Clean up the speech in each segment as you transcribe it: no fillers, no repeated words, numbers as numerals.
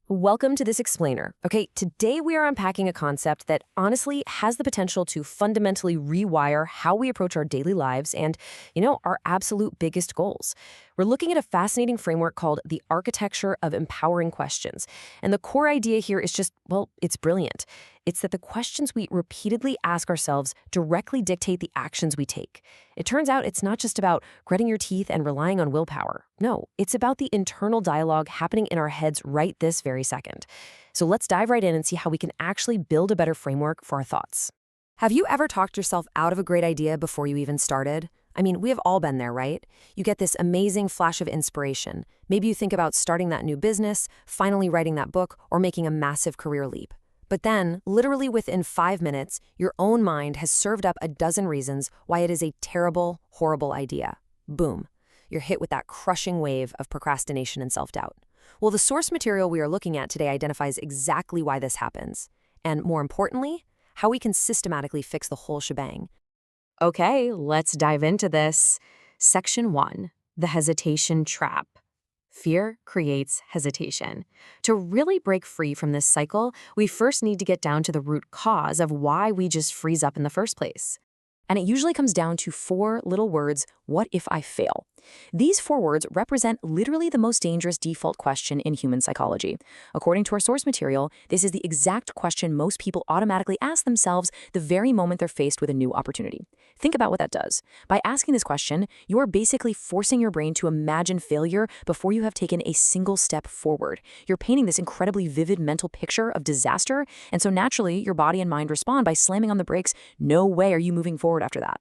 Welcome to this explainer. Okay, today we are unpacking a concept that honestly has the potential to fundamentally rewire how we approach our daily lives and, our absolute biggest goals. We're looking at a fascinating framework called the architecture of empowering questions. And the core idea here is just, well, it's brilliant. It's that the questions we repeatedly ask ourselves directly dictate the actions we take. It turns out it's not just about gritting your teeth and relying on willpower. No, it's about the internal dialogue happening in our heads right this very second. So let's dive right in and see how we can actually build a better framework for our thoughts. Have you ever talked yourself out of a great idea before you even started? I mean, we have all been there, right? You get this amazing flash of inspiration. Maybe you think about starting that new business, finally writing that book, or making a massive career leap. But then, literally within 5 minutes, your own mind has served up a dozen reasons why it is a terrible, horrible idea. Boom. You're hit with that crushing wave of procrastination and self-doubt. Well, the source material we are looking at today identifies exactly why this happens. And more importantly, how we can systematically fix the whole shebang. Okay, let's dive into this. Section 1, the hesitation trap. Fear creates hesitation. To really break free from this cycle, we first need to get down to the root cause of why we just freeze up in the first place. And it usually comes down to 4 little words: what if I fail? These 4 words represent literally the most dangerous default question in human psychology. According to our source material, this is the exact question most people automatically ask themselves the very moment they're faced with a new opportunity. Think about what that does. By asking this question, you are basically forcing your brain to imagine failure before you have taken a single step forward. You're painting this incredibly vivid mental picture of disaster, and so naturally, your body and mind respond by slamming on the brakes. No way are you moving forward after that.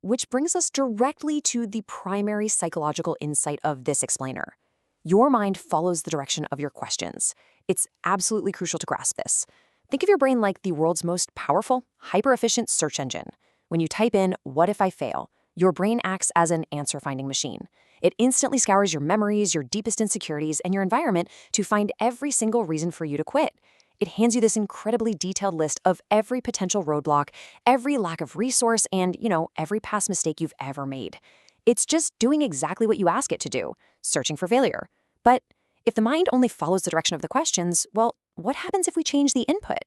Which brings us directly to the primary psychological insight of this explainer. Your mind follows the direction of your questions. It's absolutely crucial to grasp this. Think of your brain like the world's most powerful, hyper-efficient search engine. When you type in, "what if I fail?" your brain acts as an answer-finding machine. It instantly scours your memories, your deepest insecurities, and your environment to find every single reason for you to quit. It hands you this incredibly detailed list of every potential roadblock, every lack of resource, and, every past mistake you've ever made. It's just doing exactly what you ask it to do, searching for failure. But if the mind only follows the direction of the questions, well, what happens if we change the input?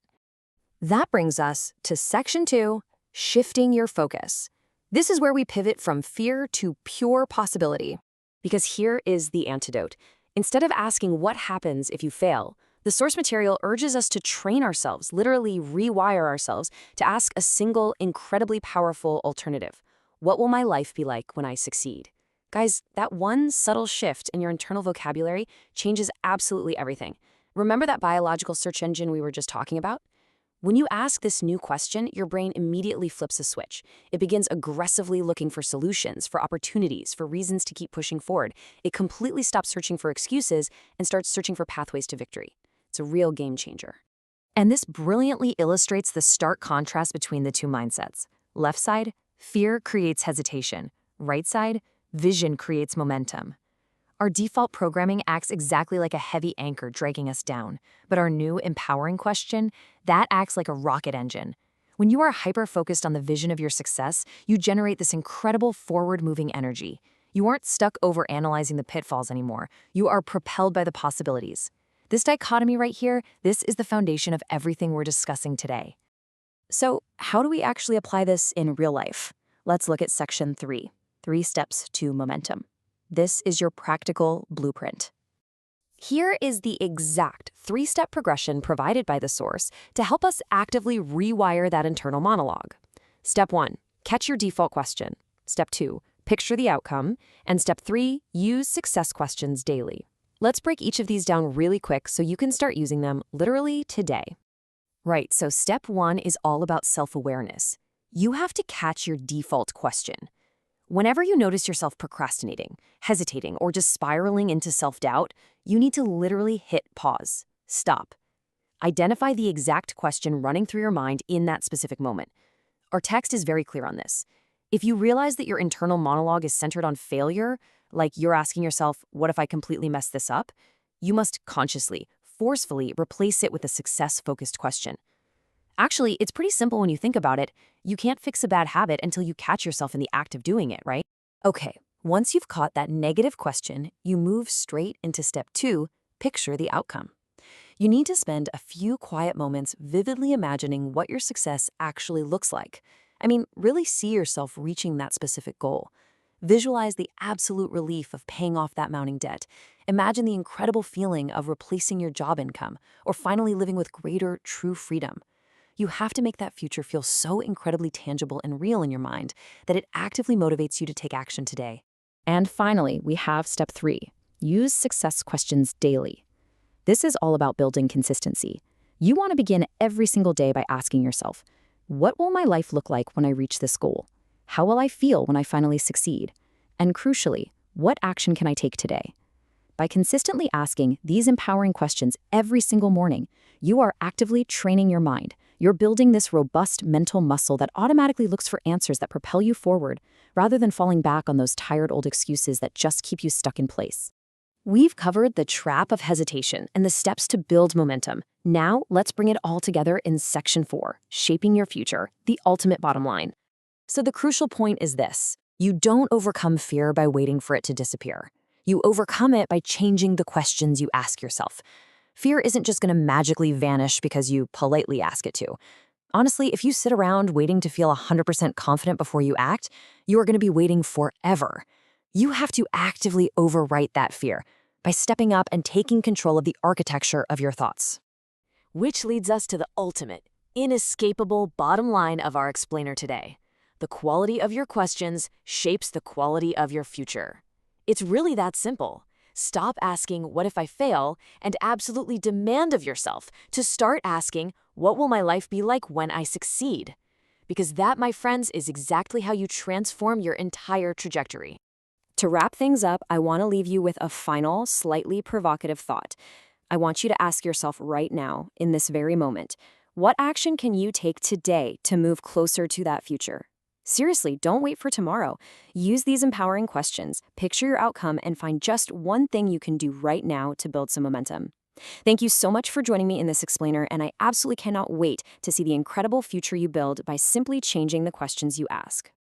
That brings us to Section 2, shifting your focus. This is where we pivot from fear to pure possibility. Because here is the antidote. Instead of asking what happens if you fail, the source material urges us to train ourselves, literally rewire ourselves, to ask a single, incredibly powerful alternative. What will my life be like when I succeed? Guys, that one subtle shift in your internal vocabulary changes absolutely everything. Remember that biological search engine we were just talking about? When you ask this new question, your brain immediately flips a switch. It begins aggressively looking for solutions, for opportunities, for reasons to keep pushing forward. It completely stops searching for excuses and starts searching for pathways to victory. It's a real game changer. And this brilliantly illustrates the stark contrast between the two mindsets. Left side, fear creates hesitation. Right side, vision creates momentum. Our default programming acts exactly like a heavy anchor dragging us down. But our new empowering question, that acts like a rocket engine. When you are hyper-focused on the vision of your success, you generate this incredible forward-moving energy. You aren't stuck over-analyzing the pitfalls anymore. You are propelled by the possibilities. This dichotomy right here, this is the foundation of everything we're discussing today. So, how do we actually apply this in real life? Let's look at Section 3, 3 steps to momentum. This is your practical blueprint. Here is the exact 3-step progression provided by the source to help us actively rewire that internal monologue. Step 1, catch your default question. Step 2, picture the outcome. And Step 3, use success questions daily. Let's break each of these down really quick so you can start using them literally today. Right, so Step 1 is all about self-awareness. You have to catch your default question. Whenever you notice yourself procrastinating, hesitating, or just spiraling into self-doubt, you need to literally hit pause. Stop. Identify the exact question running through your mind in that specific moment. Our text is very clear on this. If you realize that your internal monologue is centered on failure, like you're asking yourself, what if I completely mess this up? You must consciously, forcefully replace it with a success-focused question. Actually, it's pretty simple when you think about it. You can't fix a bad habit until you catch yourself in the act of doing it, right? Okay, once you've caught that negative question, you move straight into Step 2, picture the outcome. You need to spend a few quiet moments vividly imagining what your success actually looks like. I mean, really see yourself reaching that specific goal. Visualize the absolute relief of paying off that mounting debt. Imagine the incredible feeling of replacing your job income or finally living with greater, true freedom. You have to make that future feel so incredibly tangible and real in your mind that it actively motivates you to take action today. And finally, we have step 3. Use success questions daily. This is all about building consistency. You want to begin every single day by asking yourself, what will my life look like when I reach this goal? How will I feel when I finally succeed? And crucially, what action can I take today? By consistently asking these empowering questions every single morning, you are actively training your mind. You're building this robust mental muscle that automatically looks for answers that propel you forward, rather than falling back on those tired old excuses that just keep you stuck in place. We've covered the trap of hesitation and the steps to build momentum. Now, let's bring it all together in section 4, shaping your future, the ultimate bottom line. So the crucial point is this: you don't overcome fear by waiting for it to disappear. You overcome it by changing the questions you ask yourself. Fear isn't just going to magically vanish because you politely ask it to. Honestly, if you sit around waiting to feel 100% confident before you act, you are going to be waiting forever. You have to actively overwrite that fear by stepping up and taking control of the architecture of your thoughts. Which leads us to the ultimate, inescapable bottom line of our explainer today. The quality of your questions shapes the quality of your future. It's really that simple. Stop asking, what if I fail, and absolutely demand of yourself to start asking, what will my life be like when I succeed? Because that, my friends, is exactly how you transform your entire trajectory. To wrap things up, I want to leave you with a final, slightly provocative thought. I want you to ask yourself right now, in this very moment, what action can you take today to move closer to that future? Seriously, don't wait for tomorrow. Use these empowering questions, picture your outcome, and find just one thing you can do right now to build some momentum. Thank you so much for joining me in this explainer, and I absolutely cannot wait to see the incredible future you build by simply changing the questions you ask.